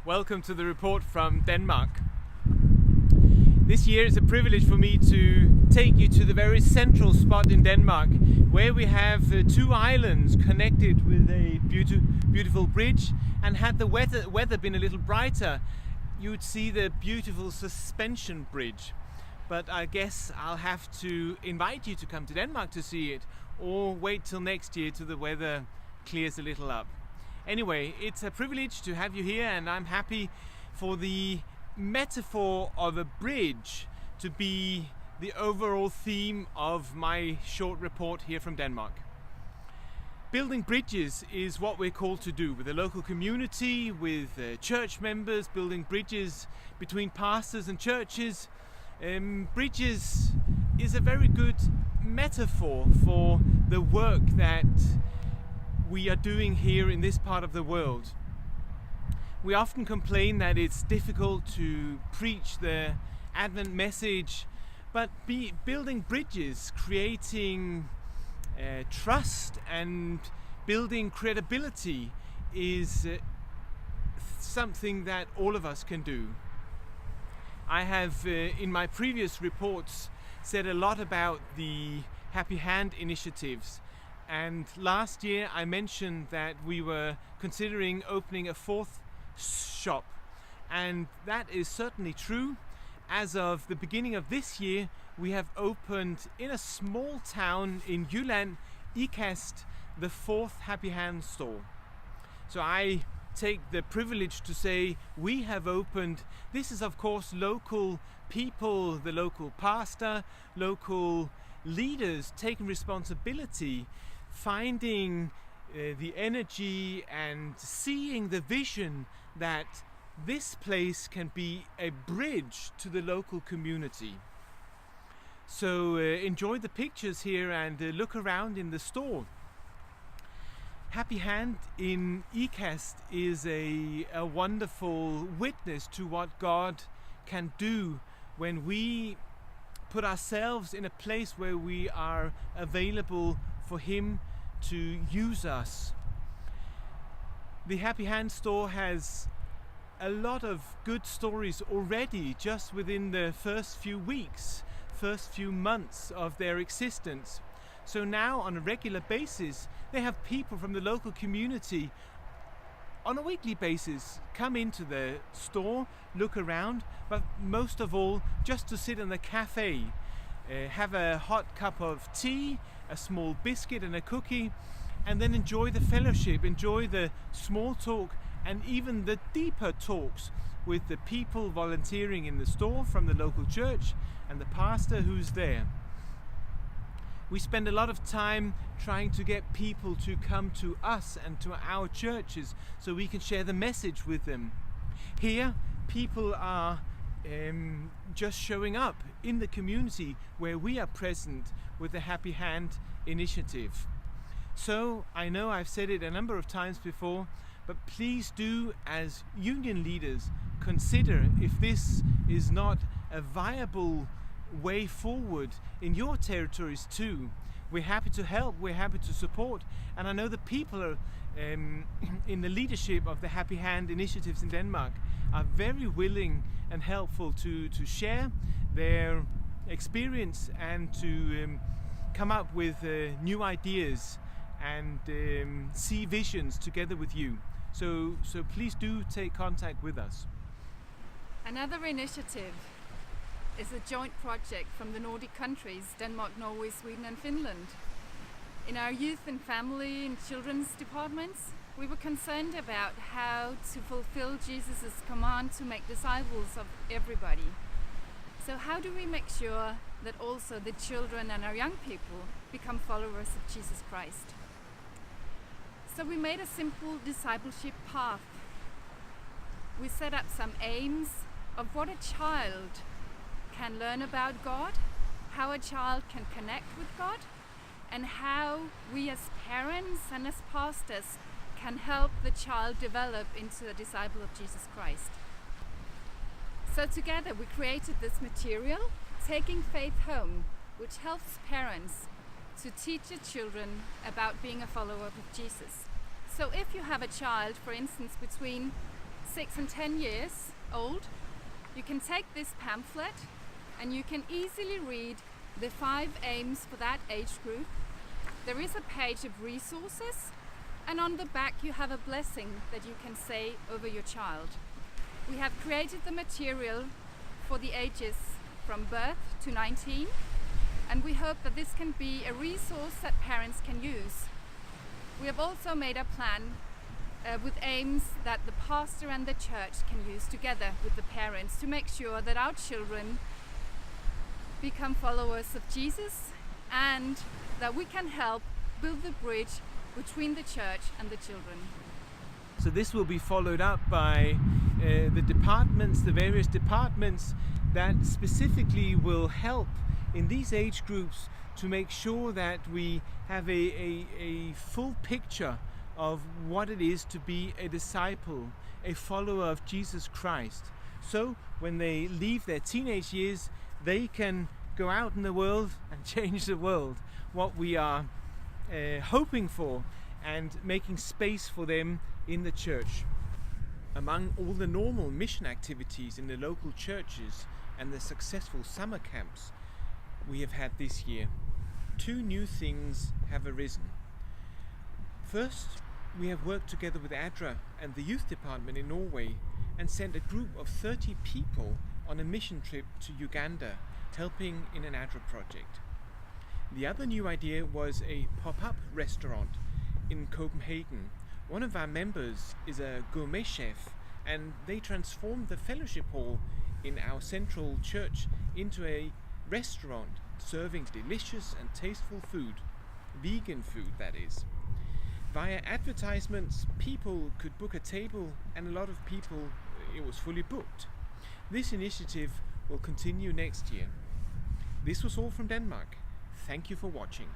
Welcome to the report from Denmark. This year it's a privilege for me to take you to the very central spot in Denmark, where we have two islands connected with a beautiful bridge, and had the weather been a little brighter, you would see the beautiful suspension bridge. But I guess I'll have to invite you to come to Denmark to see it, or wait till next year till the weather clears a little up. Anyway, it's a privilege to have you here, and I'm happy for the metaphor of a bridge to be the overall theme of my short report here from Denmark. Building bridges is what we're called to do with the local community, with church members, building bridges between pastors and churches. Bridges is a very good metaphor for the work that we are doing here in this part of the world. We often complain that it's difficult to preach the Advent message, but building bridges, creating trust and building credibility is something that all of us can do. I have in my previous reports said a lot about the Happy Hand initiatives. And last year I mentioned that we were considering opening a fourth shop, and that is certainly true. As of the beginning of this year, we have opened in a small town in Jylland, Ikast, the fourth Happy Hand store. So I take the privilege to say we have opened. This is of course local people, the local pastor, local leaders taking responsibility, finding the energy and seeing the vision that this place can be a bridge to the local community. So enjoy the pictures here and look around in the store. Happy Hand in Ikast is a wonderful witness to what God can do when we put ourselves in a place where we are available for Him to use us. The Happy Hand store has a lot of good stories already just within the first few weeks, first few months of their existence. So now on a regular basis they have people from the local community on a weekly basis come into the store, look around, but most of all just to sit in the cafe, have a hot cup of tea, a small biscuit and a cookie, and then enjoy the fellowship, enjoy the small talk and even the deeper talks with the people volunteering in the store from the local church and the pastor who's there. We spend a lot of time trying to get people to come to us and to our churches so we can share the message with them. Here, people are just showing up in the community where we are present with the Happy Hand initiative. So I know I've said it a number of times before, but please do, as union leaders, consider if this is not a viable way forward in your territories too. We're happy to help, we're happy to support, and I know the people are, in the leadership of the Happy Hand initiatives in Denmark are very willing and helpful to share their experience and to come up with new ideas and see visions together with you. So please do take contact with us. Another initiative is a joint project from the Nordic countries, Denmark, Norway, Sweden and Finland. In our youth and family and children's departments, we were concerned about how to fulfill Jesus' command to make disciples of everybody. So how do we make sure that also the children and our young people become followers of Jesus Christ? So we made a simple discipleship path. We set up some aims of what a child can learn about God, how a child can connect with God, and how we as parents and as pastors can help the child develop into a disciple of Jesus Christ. So together we created this material, Taking Faith Home, which helps parents to teach their children about being a follower of Jesus. So if you have a child, for instance, between 6 and 10 years old, you can take this pamphlet and you can easily read the 5 aims for that age group. There is a page of resources, and on the back you have a blessing that you can say over your child. We have created the material for the ages from birth to 19, and we hope that this can be a resource that parents can use. We have also made a plan with aims that the pastor and the church can use together with the parents to make sure that our children become followers of Jesus, and that we can help build the bridge between the church and the children. So this will be followed up by the various departments that specifically will help in these age groups to make sure that we have a full picture of what it is to be a disciple, a follower of Jesus Christ. So when they leave their teenage years, they can go out in the world and change the world. What we are hoping for, and making space for them in the church. Among all the normal mission activities in the local churches and the successful summer camps we have had this year, 2 new things have arisen. First, we have worked together with ADRA and the youth department in Norway and sent a group of 30 people on a mission trip to Uganda, helping in an ADRA project. The other new idea was a pop-up restaurant in Copenhagen. One of our members is a gourmet chef, and they transformed the fellowship hall in our central church into a restaurant serving delicious and tasteful food, vegan food that is. Via advertisements, people could book a table, and a lot of people, it was fully booked. This initiative will continue next year. This was all from Denmark. Thank you for watching.